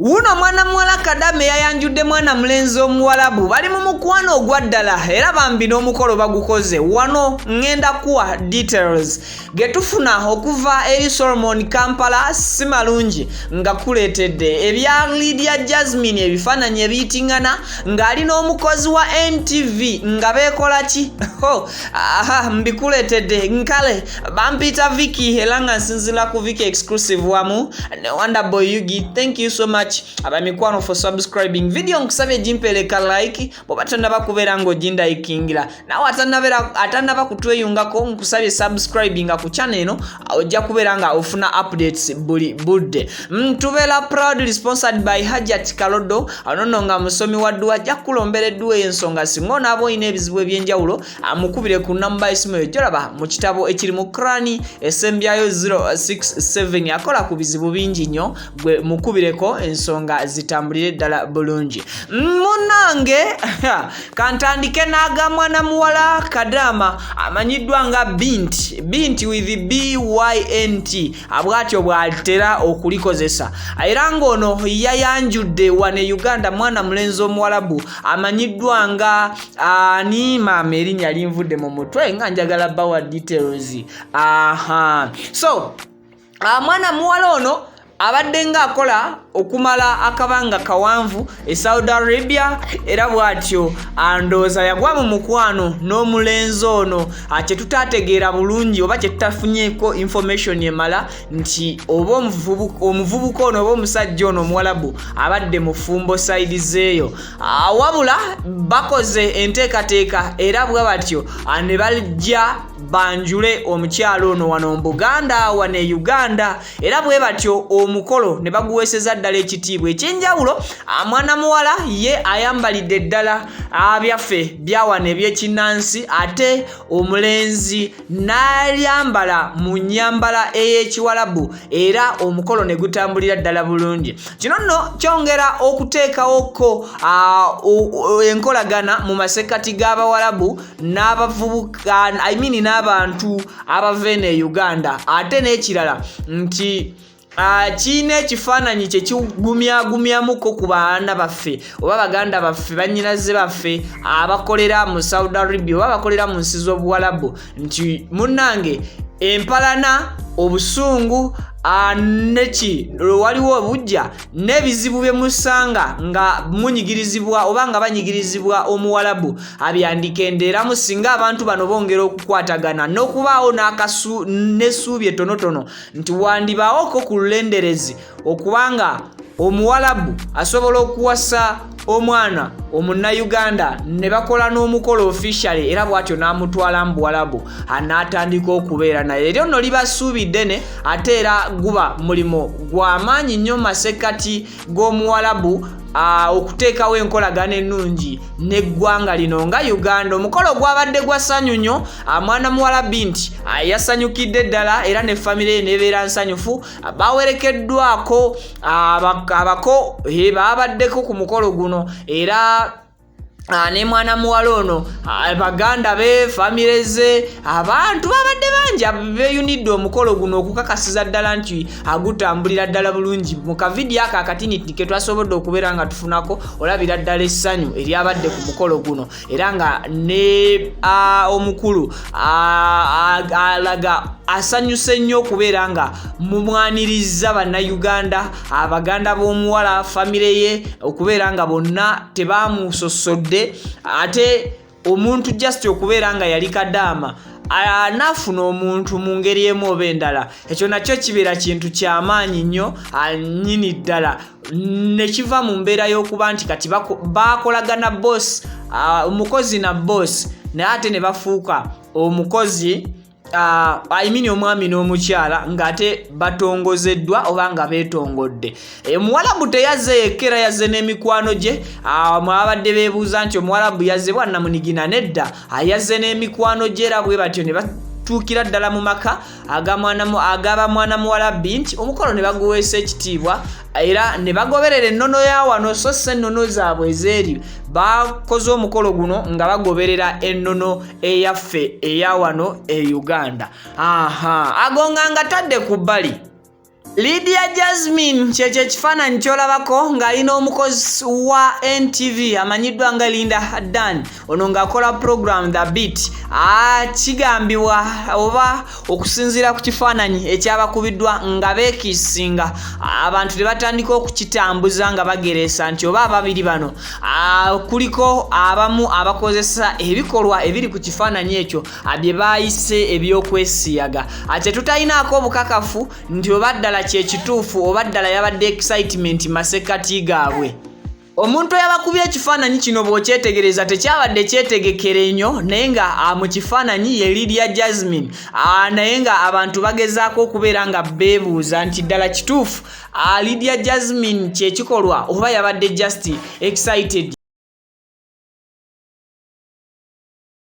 Uno mwana muwala Kadama Ayanjunde mwana mulenzi Omuwalabu bali mu mukwano ogwaddala era bambi n'omukolo bagukoze. Wano ngenda kuwa details getufuna okuva eri Solomon Kampala Sibilunji nga kuletedde ebya Lydia Jazmine ebifaananyi ebiyitingana ng'ali n'omukozi wa NTV nga beekola ki? Mbikuletedde nkale bampita Vicky era nga nsinzira ku Vicky exclusive wamu ne Wonderboy Yugi. Thank you so much abamikwano for subscribing. Video nkusabye jimpeleka like boba tannaba kubeera ng'ojinda ikingira nawe atannaba kutweyungako nkusabye subscribing ku channel eno ojja kubeera nga ofuna updates buli budde. Tubeera proudly sponsored by Hajat Kalodo anono nga musomi wa dduwa ajja kulombera edduwa ensonga singo n'abo ine ebizibu ebyenjawulo amukubire ku namba isimu ejolaba mu kitabo ekiri mu Krani esembyayo 067 yakola ku bizibu bingi nnyo gwe mukubireko ensonga zitambulire ddala bulungi. Munange kantandike n'aga mwana muwala Kadama amanyiddwa nga Binti with BYNT abwatyo bw'alitera okulikozesa era ng'ono Ayanjunde wane Uganda mwana mulenzi Omuwalabu amanyiddwa nga ni maama erinnya linvudde mu mutwe nga njagala bawa details. So mwana muwala ono abadde nga akola okumala akabanga kawanvu e Saudi Arabia era bwatyo andooza yagwa mu mukwano n'omulenzi ono kye tutategeera bulungi oba kye tutafunyeeko information emala nti oba omuvubuka ono oba omusajja ono Omuwalabu abadde mu fumbo side zeeyo wabula bakoze enteekateeka era bwe batyo ne bajja banjule omukyalo ono wano mu Buganda wane Uganda era bwe batyo omukolo ne baguweeseza ddala ekitiibwa ekyenjawulo. Mwana muwala ye ayambalidde ddala byaffe byawana ebyekinnansi ate omulenzi n'ayambala mu nnyambala ey'Ekiwalabu era omukolo ne gutambulira ddala bulungi. Kino nno kyongera okuteekawoko enkolagana mu masekkati g'Abawalabu n'abavubuka n'abantu abava ene Uganda ate n'ekirala nti kiina ekifaananyi kye kigumyamuko ku baana baffe oba baganda baffe bannyinaze baffe abakolera mu Saudi Arabia oba bakolera mu nsi z'Obuwalabu nti munnange empalana obusungu neki waliwo obujja n'ebizibu bye musanga nga munyigirizibwa oba nga banyigirizibwa Omuwalabu abyandikenderamu singa abantu bano bongera okukwatagana n'okubaawo n'essuubi ettonotono nti wandibaawoko ku lulenderezi okubanga Omuwalabu asobola okuwasa omwana Omunnauganda ne bakola n'omukolo officially era bwatyo n'amutwala mu Buwalabu n'atandika okubeera naye. Eryo nno libasuubidde ne ate era guba mulimo gw'amaanyi nnyo masekkati g'Omuwalabu okuteekawo enkolagana ennungi n'eggwanga lino nga Uganda. Omukolo gwabadde gwa ssanyu nnyo. Mwana muwala Binti yasanyukidde ddala era ne famire ye nebeera nsanyufu. Bawerekeddwako abako babaddeko ku mukolo guno era ne mwana muwala ono baganda be famire ze abantu babadde bangi beeyunidde omukolo guno okukakasiza ddala nti agutambulira ddala bulungi. Mu kavidiyo ako akatini ke twasobodde okubeera nga tufunako olabira ddala essanyu eryabadde ku mukolo guno era nga ne omukulu alaga asanyuse nnyo okubeera nga mumwaniriza bannayuganda abaganda b'omuwala famire ye okubeera nga bonna tebamusosodde ate omuntu just okubeera nga yali Kadama anafuna omuntu mu ngeri emu oba endala ekyo nakyo kibeera kintu ky'amaanyi nnyo nnyini ddala ne kiva mu mbeera y'okuba nti kati bakolagana boss omukozi na boss naye ate ne bafuuka omukozi omwami n'omukyala ng'ate batongozeddwa oba nga beetongodde. Omuwalabu teyazze yekkera yazze n'emikwano gye. Mwabadde beebuuza nti Omuwalabu yazze bwannamunigina nedda yazze n'emikwano gye era bwe batyo ne batuukira ddala mu maka agaba mwana muwala Binti. Omukolo ne baguweesa ekitiibwa era ne bagoberera ennono ya wano so se ennono zaabwe ezeeri bakoze omukolo guno nga bagoberera ennono eyaffe eya wano e Uganda. Agonga nga tadde ku bbali Lydia Jazmine kyekyo ekifaananyi kyolabako ng'alina omukozi wa NTV amanyiddwa nga Linda Dan ono ng'akola program The Beat kigambibwa oba okusinziira ku kifaananyi ekyabakubiddwa nga beekiisinga abantu tebatandika okukitambuza nga bagereesa nti oba ababiri bano kuliko abamu abakozesa ebikolwa ebiri ku kifaananyi ekyo bye baayise ebyokwesiyaga ate tutayinaako obukakafu nti oba ddala kyekituufu oba ddala yabadde excitement masekati gaabwe. Omuntu eyabakubye ekifaananyi kino bw'okyetegereza tekyabadde kyetegekere nnyo naye nga mu kifaananyi ye Lydia Jazmine naye nga abantu bagezaako okubeera nga beebuuza nti ddala kituufu Lydia Jazmine kyekikolwa oba yabadde just excited